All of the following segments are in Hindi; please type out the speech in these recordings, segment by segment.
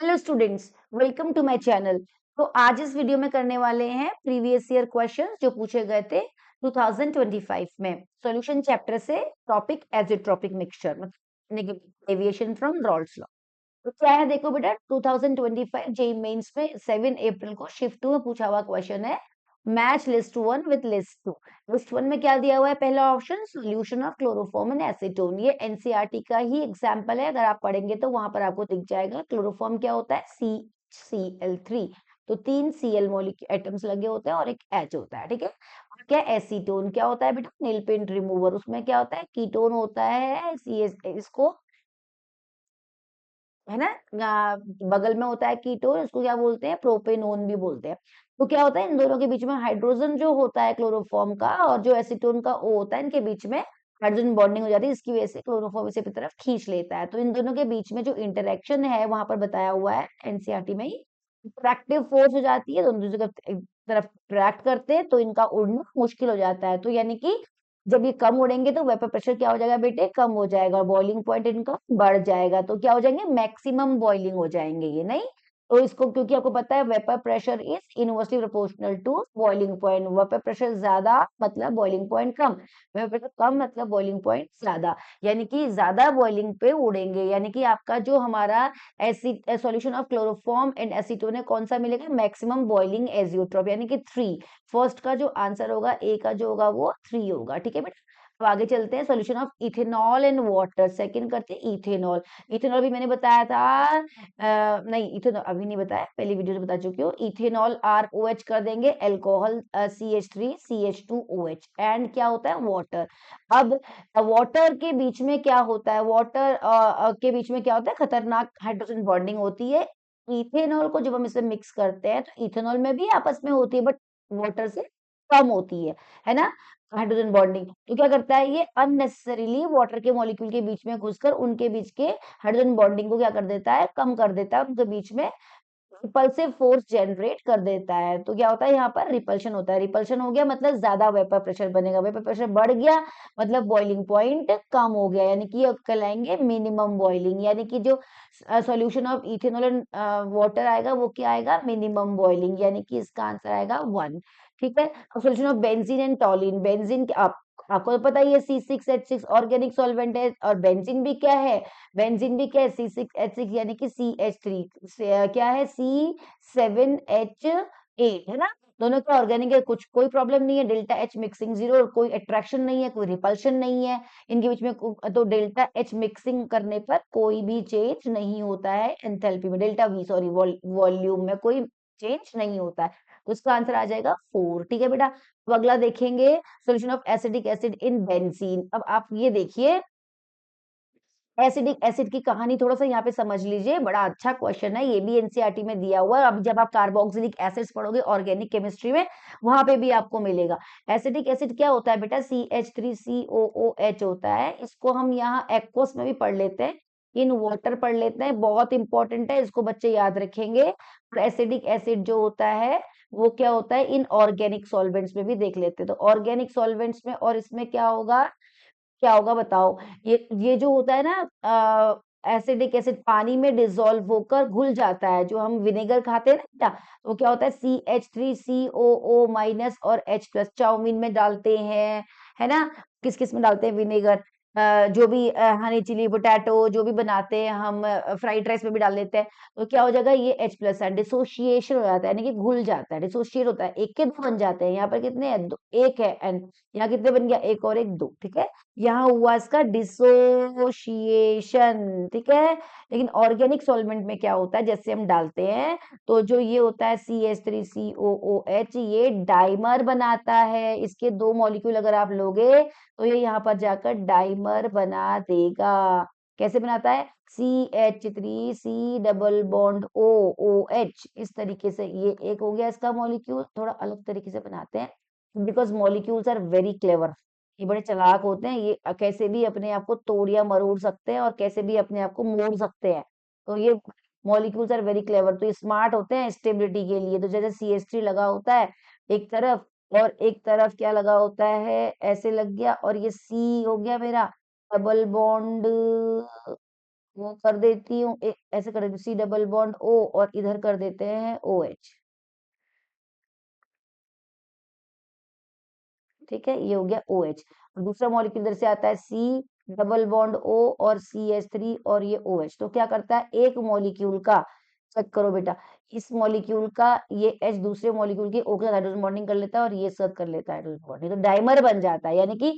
Hello students, welcome to my channel. तो आज इस वीडियो में करने वाले हैं प्रीवियस ईयर क्वेश्चंस जो पूछे गए थे 2025 में। सॉल्यूशन चैप्टर से टॉपिक एज़ोट्रॉपिक मिक्सचर मतलब डेविएशन फ्रॉम रॉल्स लॉ। तो क्या है, देखो बेटा, 2025 जेई मेंस में 7 अप्रैल को शिफ्ट 2 में पूछा हुआ क्वेश्चन है। Match list 1 with list 2। List 1 में क्या दिया हुआ है? पहला option solution of chloroform and acetone. ये एनसीईआरटी का ही एग्जांपल है, अगर आप पढ़ेंगे तो वहां पर आपको दिख जाएगा। क्लोरोफॉर्म क्या होता है? CCl3। तो 3 Cl मॉलिक्यूल एटम्स लगे होते हैं और एक H होता है, ठीक है। और क्या एसीटोन क्या होता है बेटा? नील पेंट रिमूवर। उसमें क्या होता है? कीटोन होता है। इसको है ना, बगल में होता है कीटोन, इसको क्या बोलते हैं? प्रोपेनोन भी बोलते हैं। तो क्या होता है, इन दोनों के बीच में हाइड्रोजन जो होता है क्लोरोफॉर्म का और जो एसीटोन का O होता है, इनके बीच में हाइड्रोजन बॉन्डिंग हो जाती है। इसकी वजह से क्लोरोफॉर्म इसे अपनी तरफ खींच लेता है। तो इन दोनों के बीच में जो इंटरेक्शन है वहां पर बताया हुआ है एनसीईआरटी में ही। इंटरेक्टिव फोर्स हो जाती है, दोनों दूसरी तरफ इंटरेक्ट करते हैं तो इनका उड़ना मुश्किल हो जाता है। तो यानी कि जब ये कम उड़ेंगे तो वेपर प्रेशर क्या हो जाएगा बेटे? कम हो जाएगा और बॉइलिंग पॉइंट इनका बढ़ जाएगा। तो क्या हो जाएंगे? मैक्सिमम बॉइलिंग हो जाएंगे ये, नहीं। तो इसको, क्योंकि आपको पता है vapour pressure is inversely proportional to boiling point. Vapour pressure ज्यादा मतलब बॉइलिंग पॉइंट कम, वेपर प्रेशर कम मतलब बॉइलिंग पॉइंट ज्यादा। यानी कि ज्यादा बॉइलिंग पे उड़ेंगे, यानी कि आपका जो हमारा acid solution of chloroform and acetone है, कौन सा मिलेगा? मैक्सिमम बॉइलिंग एजियोट्रॉप, यानी कि 3। फर्स्ट का जो आंसर होगा, ए का जो होगा वो 3 होगा, ठीक है बेटा। तो आगे चलते हैं। Solution of ethanol and water, second करते हैं इथेनॉल। इथेनॉल भी मैंने बताया था, नहीं इथेनॉल अभी नहीं बताया, पहली वीडियो में बता चुकी हूँ। इथेनॉल ROH कर देंगे, एल्कोहल CH3CH2OH, एंड क्या होता है? वाटर। अब वाटर के बीच में क्या होता है? वाटर के बीच में क्या होता है? खतरनाक हाइड्रोजन बॉन्डिंग होती है। इथेनॉल को जब हम इसे मिक्स करते हैं तो इथेनॉल में भी आपस में होती है, बट वाटर से कम होती है ना, हाइड्रोजन बॉन्डिंग। तो क्या करता है ये? अननेसेसरीली वाटर के मॉलिक्यूल के बीच में घुसकर उनके बीच के हाइड्रोजन बॉन्डिंग को क्या कर देता है? कम कर देता है, उनके बीच में रिपल्सिव फोर्स जनरेट कर देता है। तो क्या होता है? यहाँ पर रिपल्शन होता है। रिपल्शन हो गया मतलब ज्यादा वेपर प्रेशर बनेगा, वेपर प्रेशर बढ़ गया मतलब बॉइलिंग पॉइंट कम हो गया, यानी कि कहलाएंगे मिनिमम बॉइलिंग। यानी कि जो solution of ethanol and water आएगा वो क्या आएगा? मिनिमम बॉइलिंग, यानी कि इसका आंसर आएगा 1, ठीक है। अब solution of benzene and टॉलिन। Benzene आपको तो पता ही है C6H6 ऑर्गेनिक सॉल्वेंट है, और बेंजीन भी क्या है? बेंजीन भी क्या है? C6H6 यानी कि CH3 क्या है? C7H8 है ना। दोनों क्या ऑर्गेनिक है, कुछ कोई प्रॉब्लम नहीं है। डेल्टा H मिक्सिंग 0, और कोई अट्रैक्शन नहीं है, कोई रिपल्शन नहीं है इनके बीच में। तो डेल्टा H मिक्सिंग करने पर कोई भी चेंज नहीं होता है एंथैल्पी में, डेल्टा V सॉरी, वॉल्यूम में कोई चेंज नहीं होता है। तो इसका आंसर आ जाएगा 4, ठीक है बेटा। अब अगला देखेंगे, solution of acidic acid in benzene. अब आप ये देखिए, एसिडिक एसिड की कहानी थोड़ा सा यहाँ पे समझ लीजिए, बड़ा अच्छा क्वेश्चन है, ये भी एनसीईआरटी में दिया हुआ है। अब जब आप कार्बोक्सिलिक एसिड्स पढ़ोगे ऑर्गेनिक केमिस्ट्री में, वहां पे भी आपको मिलेगा। एसिडिक एसिड क्या होता है बेटा? CH3COOH होता है। इसको हम यहाँ एक्वस में भी पढ़ लेते हैं, इन वाटर पढ़ लेते हैं, बहुत इंपॉर्टेंट है, इसको बच्चे याद रखेंगे। और एसिडिक एसिड जो होता है वो क्या होता है? इन ऑर्गेनिक सॉल्वेंट्स में भी देख लेते हैं। तो ऑर्गेनिक सॉल्वेंट्स में, और इसमें क्या होगा? क्या होगा बताओ? ये जो होता है ना, एसिडिक एसिड पानी में डिसॉल्व होकर घुल जाता है। जो हम विनेगर खाते हैं ना बेटा, तो क्या होता है? CH3COO- और H+। चाउमीन में डालते हैं, है ना। किस किस में डालते हैं विनेगर? जो भी हनी चिली पोटैटो जो भी बनाते हैं हम, फ्राइड राइस में भी डाल लेते हैं। तो क्या हो जाएगा? ये H+ है, डिसोसिएशन हो जाता है, यानी कि घुल जाता है, डिसोशिएट होता है। एक के दो बन जाते हैं। यहाँ पर कितने हैं? दो, एक है एन, यहाँ कितने बन गया? एक और एक, दो, ठीक है। यहाँ हुआ इसका डिसोसिएशन, ठीक है। लेकिन ऑर्गेनिक सॉल्वेंट में क्या होता है? जैसे हम डालते हैं तो जो ये होता है CH3COOH, ये डाइमर बनाता है। इसके दो मॉलिक्यूल अगर आप लोगे तो ये यहाँ पर जाकर डाइमर बना देगा। कैसे बनाता है? CH3C डबल बॉन्ड OOH, इस तरीके से। ये एक हो गया इसका मॉलिक्यूल। थोड़ा अलग तरीके से बनाते हैं, because molecules are very clever. ये बड़े चालाक होते हैं, ये कैसे भी अपने आप को तोड़ या मरोड़ सकते हैं और कैसे भी अपने आप को मोड़ सकते हैं। तो ये मॉलिक्यूल्स आर वेरी क्लेवर, तो ये स्मार्ट होते हैं स्टेबिलिटी के लिए। तो जैसे CH3 लगा होता है एक तरफ, और एक तरफ क्या लगा होता है? ऐसे लग गया, और ये C हो गया मेरा डबल बॉन्ड वो कर देती हूँ, ऐसे कर देती हूँ, सी डबल बॉन्ड ओ, और इधर कर देते हैं ओ एच। ठीक है, ये हो गया ओ एच। और दूसरा मॉलिक्यूल इधर से आता है सी डबल बॉन्ड ओ और सी एच थ्री, और ये ओ एच। तो क्या करता है, एक मॉलिक्यूल का, चेक करो बेटा, इस मॉलिक्यूल का ये एच दूसरे मॉलिक्यूल की ओ के साथ हाइड्रोजन बॉन्डिंग कर लेता है, और ये साथ कर लेता है हाइड्रोजन बॉन्डिंग, तो डाइमर बन जाता है। यानी कि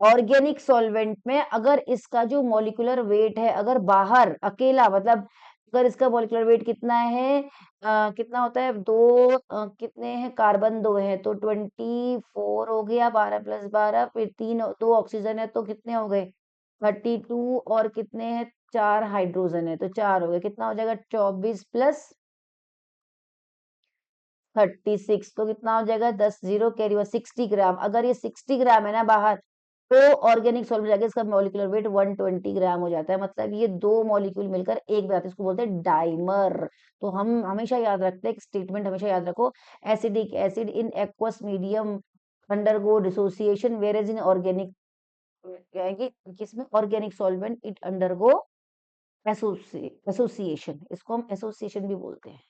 ऑर्गेनिक सॉल्वेंट में अगर इसका जो मॉलिक्यूलर वेट है, अगर बाहर अकेला, मतलब अगर इसका मॉलिक्यूलर वेट कितना है, कितना होता है, दो, कितने हैं, कार्बन दो है, तो 24 हो गया, 12 + 12, फिर तीन, दो ऑक्सीजन है, तो कितने हो गए, 32, और कितने हैं, चार हाइड्रोजन है, तो चार हो गए, कितना हो जाएगा, 24 + 36, तो कितना हो जाएगा, 10, जीरो कैरी हुआ, 60 ग्राम। अगर ये 60 ग्राम है ना बाहर, तो ऑर्गेनिक सॉल्वेंट जाके इसका मॉलिक्यूलर वेट 120 ग्राम हो जाता है। मतलब ये दो मॉलिक्यूल मिलकर एक बनाते हैं, इसको बोलते हैं डाइमर। तो हम हमेशा याद रखते हैं, एक स्टेटमेंट हमेशा याद रखो, acidic acid in aqueous medium undergo dissociation, whereas in organic, क्या है कि किसमें, organic solvent it undergo association, इसको हम एसोसिएशन भी बोलते हैं।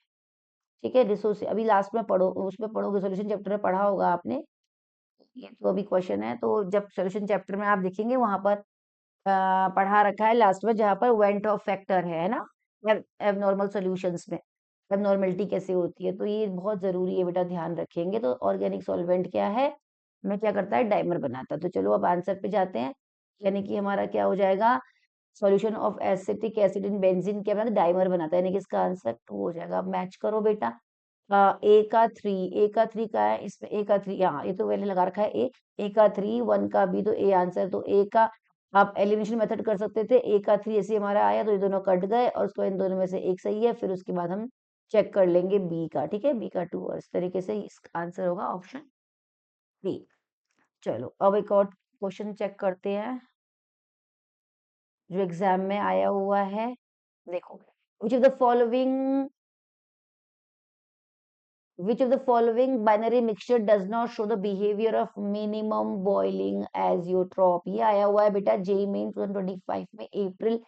ठीक है, डिसोसिए अभी लास्ट में पढ़ो, उसमें पढ़ोगे, सॉल्यूशन चैप्टर में पढ़ा होगा आपने। ये तो अभी क्वेश्चन है, तो जब सॉल्यूशन चैप्टर में आप देखेंगे, वहां पर पढ़ा रखा है लास्ट में, जहां पर वेंट ऑफ फैक्टर है ना, एबनॉर्मल सॉल्यूशंस में एबनॉर्मेलिटी कैसे होती है, तो ये बहुत जरूरी है बेटा, ध्यान रखेंगे। तो ऑर्गेनिक सॉल्वेंट क्या है, मैं क्या करता है, डाइमर बनाता है। तो चलो अब आंसर पे जाते हैं। यानी कि हमारा क्या हो जाएगा, solution of acetic acid in benzene क्या बनाता है, डाइमर बनाता है, यानी कि इसका आंसर 2 हो जाएगा। अब मैच करो बेटा, ए का 3, ए का 3 का है इसमें, ए का 3, हाँ ये तो मैंने लगा रखा है, ए का 3, 1 का बी, तो ए आंसर, तो ए का आप एलिमिनेशन मेथड कर सकते थे, ए का 3 ऐसे हमारा आया, तो ये दोनों कट गए, और उसको इन दोनों में से एक सही है, फिर उसके बाद हम चेक कर लेंगे बी का। ठीक है, बी का 2, और इस तरीके से इसका आंसर होगा ऑप्शन बी। चलो अब एक और क्वेश्चन चेक करते हैं, जो एग्जाम में आया हुआ है। देखो, which of the following which of the following binary mixture does not show the behavior of minimum boiling azeotrope, ये आया हुआ है बेटा जेई मेन 2025 में, अप्रैल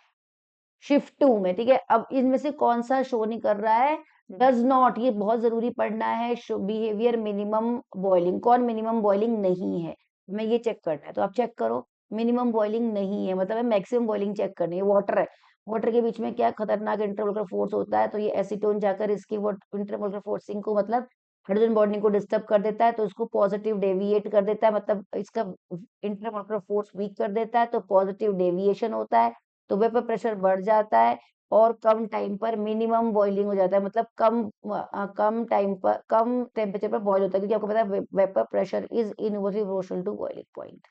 शिफ्ट 2 में। ठीक है, अब इनमें से कौन सा शो नहीं कर रहा है, डज नॉट, ये बहुत जरूरी पढ़ना है, शो बिहेवियर मिनिमम बॉइलिंग, कौन मिनिमम बॉइलिंग नहीं है, हमें ये चेक करना है। तो आप चेक करो, मिनिमम बॉइलिंग नहीं है, मतलब मैक्सिमम बॉइलिंग चेक करनी है। वाटर है, वाटर के बीच में क्या खतरनाक इंटरमोलर फोर्स होता है, तो ये एसीटोन जाकर इसकी वो इंटरमोलर फोर्सिंग को, मतलब हाइड्रोजन बॉन्डिंग को डिस्टर्ब कर देता है, तो इसको पॉजिटिव डेविएट कर देता है, मतलब इसका इंटरमोलर फोर्स वीक कर देता है, तो पॉजिटिव डेविएशन होता है, तो वेपर प्रेशर बढ़ जाता है, और कम टाइम पर मिनिमम बॉइलिंग हो जाता है, मतलब कम टाइम पर, कम टेम्परेचर पर बॉईल होता है, क्योंकि आपको पता है vapour pressure is inversely proportional to boiling point.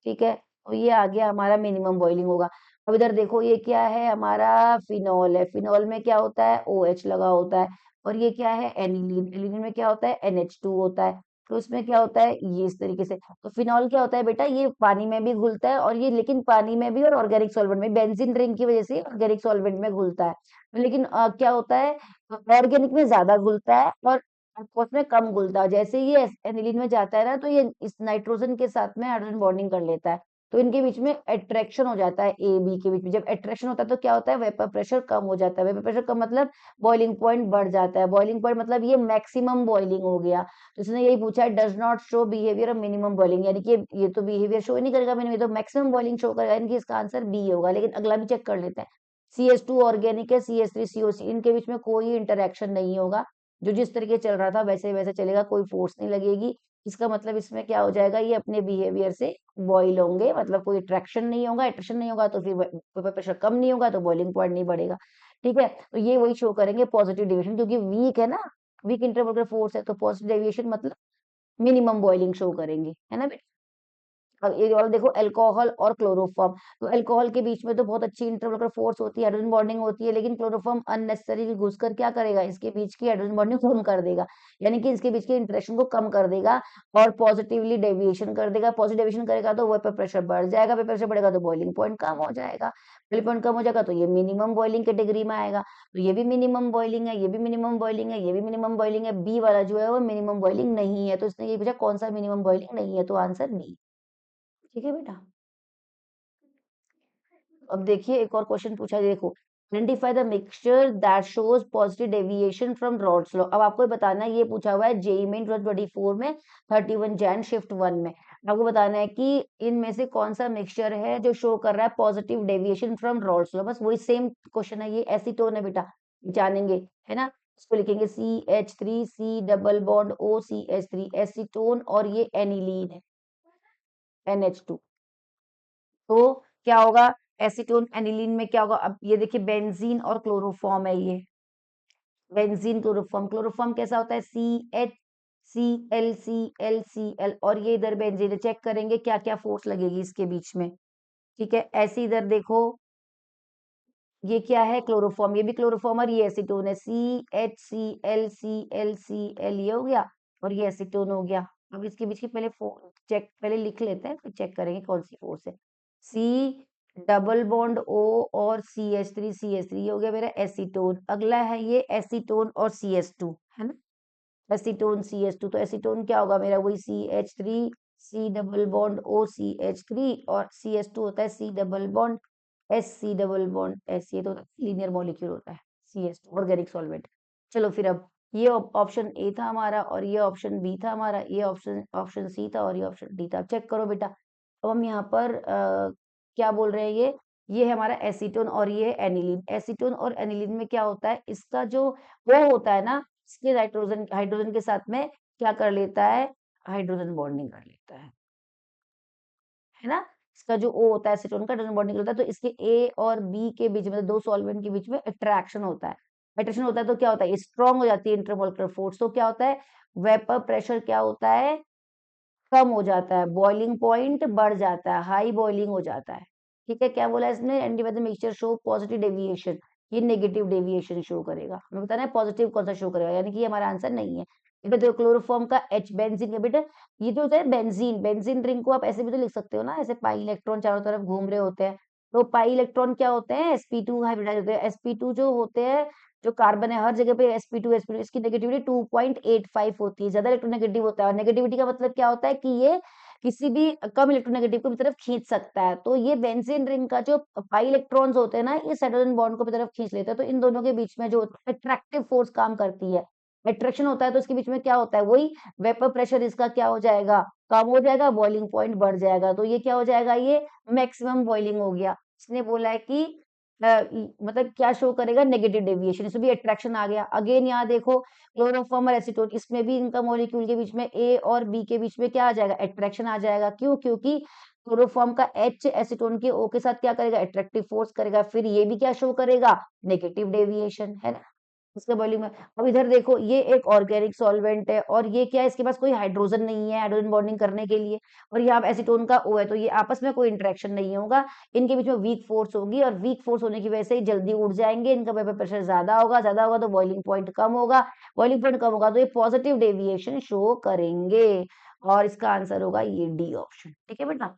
ठीक है, तो ये आ गया हमारा मिनिमम बॉइलिंग होगा। अब इधर देखो, ये क्या है, हमारा फिनॉल है, फिनॉल में क्या होता है, ओ एच लगा होता है, और ये क्या है, एनिलीन, एनिलीन में क्या होता है, NH2 होता है, तो इसमें क्या होता है, ये इस तरीके से। तो फिनॉल क्या होता है बेटा, ये पानी में भी घुलता है, और ये लेकिन पानी में भी और ऑर्गेनिक सॉल्वेंट में, बेंजीन रिंग की वजह से ऑर्गेनिक सॉल्वेंट में घुलता है, लेकिन क्या होता है, ऑर्गेनिक में ज्यादा घुलता है, और aqueous में कम घुलता है। जैसे ये एनिलीन में जाता है ना, तो ये इस नाइट्रोजन के साथ में हाइड्रोजन बॉन्डिंग कर लेता है, तो इनके बीच में अट्रैक्शन हो जाता है, ए बी के बीच में। जब अट्रैक्शन होता है तो क्या होता है, वेपर प्रेशर कम हो जाता है, वेपर प्रेशर कम मतलब बॉइलिंग पॉइंट बढ़ जाता है, बॉइलिंग पॉइंट मतलब ये मैक्सिमम बॉइलिंग हो गया। तो इसने यही पूछा है, does not show behaviour of minimum boiling, यानी कि ये तो बिहेवियर शो ही नहीं करेगा मिनिमम, ये तो मैक्सिमम बॉइलिंग शो करेगा, यानी कि इसका आंसर बी होगा। लेकिन अगला भी चेक कर लेते हैं, CH2 ऑर्गेनिक है, CH3 COC, इनके बीच में कोई इंटरेक्शन नहीं होगा, जो जिस तरीके चल रहा था वैसे वैसे चलेगा, कोई फोर्स नहीं लगेगी। इसका मतलब इसमें क्या हो जाएगा, ये अपने बिहेवियर से बॉईल होंगे, मतलब कोई अट्रैक्शन नहीं होगा, अट्रैक्शन नहीं होगा तो फिर वेपर प्रेशर कम नहीं होगा, तो बॉइलिंग पॉइंट नहीं बढ़ेगा। ठीक है, तो ये वही शो करेंगे पॉजिटिव डेविएशन, क्योंकि वीक है ना, वीक इंटरमोलर फोर्स है, तो पॉजिटिव डेविएशन मतलब मिनिमम बॉइलिंग शो करेंगे, है ना बेटा। और ये वाला देखो, अल्कोहल और क्लोरोफॉर्म, तो अल्कोहल के बीच में तो बहुत अच्छी इंटरमोलर फोर्स होती है, हाइड्रोजन बॉन्डिंग होती है, लेकिन क्लोरोफॉर्म अननेसेसरी घुसकर क्या करेगा, इसके बीच की हाइड्रोजन बॉन्डिंग कम कर देगा, यानी कि इसके बीच के इंटरेक्शन को कम कर देगा, और पॉजिटिवली डेविएशन कर देगा। पॉजिटिव डेविएशन करेगा तो वेपर प्रेशर बढ़ जाएगा, वेपर प्रेशर बढ़ेगा तो बॉइलिंग पॉइंट कम हो जाएगा, बॉइलिंग पॉइंट कम हो जाएगा तो ये मिनिमम बॉइलिंग कैटेगरी में आएगा। तो ये भी मिनिमम बॉइलिंग है, ये भी मिनिमम बॉइलिंग है, ये भी मिनिमम बॉइलिंग है, बी वाला जो है वो मिनिमम बॉइलिंग नहीं है। तो इसने ये पूछा कौन सा मिनिमम बॉइलिंग नहीं है, तो आंसर बी। ठीक है बेटा। अब देखिए एक और क्वेश्चन पूछा है, देखो identify the mixture that shows positive deviation from Rawls law. अब आपको ये बताना है, ये पूछा हुआ है जेईई मेन 2024 में 31 जैन शिफ्ट 1 में। आपको बताना है कि इनमें से कौन सा मिक्सचर है जो शो कर रहा है positive deviation from Rawls law. बस वही सेम क्वेश्चन है, ये एसीटोन है बेटा, जानेंगे, है ना। इसको लिखेंगे CH3 C double bond OCH3 acetone, और ये एनिलीन है NH2। तो क्या होगा, एसीटोन एनिलीन में क्या होगा, अब ये देखिए बेंजीन और क्लोरोफॉर्म है ये, बेंजीन क्लोरोफॉर्म, क्लोरोफॉर्म कैसा होता है CH CL CL और ये इधर बेंजीन है। चेक करेंगे क्या क्या फोर्स लगेगी इसके बीच में, ठीक है। ऐसे इधर देखो, ये क्या है क्लोरोफॉर्म, ये भी क्लोरोफॉर्म और ये एसीटोन है CH CL CL CL, ये हो गया और ये एसीटोन हो गया। अब इसके बीच की पहले चेक, पहले लिख लेते हैं फिर चेक करेंगे कौन सी फोर्स है। C डबल बॉन्ड O और CH3 ये हो गया मेरा एसीटोन। अगला है ये एसीटोन और CH2, है ना, एसीटोन CH2। तो एसीटोन क्या होगा मेरा, वही CH3 C double bond OCH3 और CH2 होता है C double bond SC double bond S, ये तो लीनियर मॉलिक्यूल होता है CH2 ऑर्गेनिक सॉल्वेंट। चलो फिर अब ये ऑप्शन ए था हमारा और ये ऑप्शन बी था हमारा, ये ऑप्शन ऑप्शन सी था और ये ऑप्शन डी था। चेक करो बेटा, अब हम यहाँ पर क्या बोल रहे हैं, ये है हमारा एसीटोन और ये एनिलीन। एसीटोन और एनिलीन में क्या होता है, इसका जो वो होता है ना, इसके हाइड्रोजन हाइड्रोजन के साथ में क्या कर लेता है, हाइड्रोजन बॉन्डिंग कर लेता है ना। इसका जो O होता है एसीटोन का हाइड्रोजन बॉन्डिंग होता है, तो इसके A और B के बीच में, दो सॉल्वेंट के बीच में अट्रैक्शन होता है। अट्रैक्शन होता है तो क्या होता है, स्ट्रांग हो जाती है इंटरमोलिकुलर फोर्स। तो क्या होता है, वेपर प्रेशर क्या होता है, कम हो जाता है, बॉइलिंग पॉइंट बढ़ जाता है, हाई बॉइलिंग हो जाता है। ठीक है, क्या बोला इसने, antibiotic mixture show positive deviation, ये नेगेटिव डेविएशन शो करेगा। हमें बताना है पॉजिटिव कौन सा शो करेगा, यानी कि ये हमारा आंसर नहीं है। बेटा देखो क्लोरोफॉर्म का H बेंजीन का, बेटा ये जो होता है बेंजीन, बेंजीन रिंग को आप ऐसे भी तो लिख सकते हो ना, ऐसे पाई इलेक्ट्रॉन चारों तरफ घूम रहे होते हैं। तो पाई इलेक्ट्रॉन क्या होते हैं, sp2 हाइब्रिडाइज होते हैं। sp2 जो होते हैं, जो कार्बन है हर जगह पे sp2 इसकी नेगेटिविटी 2.85 होती है, ज्यादा इलेक्ट्रोनेगेटिव होता है। और नेगेटिविटी का मतलब क्या होता है कि ये किसी भी कम इलेक्ट्रोनेगेटिव को भी तरफ खींच सकता है। तो ये बेंजीन रिंग का जो पाई इलेक्ट्रॉन्स होते हैं ना, ये हाइड्रोजन बॉन्ड को भी तरफ खींच लेते हैं। तो इन दोनों के बीच में जो अट्रैक्टिव फोर्स काम करती है, अट्रैक्शन होता है, तो इसके बीच में क्या होता है, वही वेपर प्रेशर इसका क्या हो जाएगा, कम हो जाएगा, बॉइलिंग पॉइंट बढ़ जाएगा। तो ये क्या हो जाएगा, ये मैक्सिमम बॉइलिंग हो गया। इसने बोला है कि मतलब क्या शो करेगा, नेगेटिव डेविएशन, इसमें भी अट्रैक्शन आ गया। अगेन यहाँ देखो क्लोरोफॉर्म और एसीटोन, इसमें भी इनका मॉलिक्यूल के बीच में ए और बी के बीच में क्या आ जाएगा, अट्रैक्शन आ जाएगा। क्यों, क्योंकि क्लोरोफॉर्म का H एसीटोन के O के साथ क्या करेगा, अट्रैक्टिव फोर्स करेगा। फिर ये भी क्या शो करेगा, नेगेटिव डेविएशन, है ना, इसके वॉल्यूम में। अब इधर देखो, ये एक ऑर्गेनिक सॉल्वेंट है और ये क्या है, इसके पास कोई हाइड्रोजन नहीं है हाइड्रोजन बॉन्डिंग करने के लिए, और यहाँ पे एसीटोन का O है, तो ये आपस में कोई इंटरेक्शन नहीं होगा। इनके बीच में वीक फोर्स होगी और वीक फोर्स होने की वजह से ही जल्दी उड़ जाएंगे। इनका वेपर प्रेशर ज्यादा होगा तो बॉइलिंग पॉइंट कम होगा, बॉइलिंग पॉइंट कम होगा तो ये पॉजिटिव डेविएशन शो करेंगे। और इसका आंसर होगा ये डी ऑप्शन। ठीक है बेटा।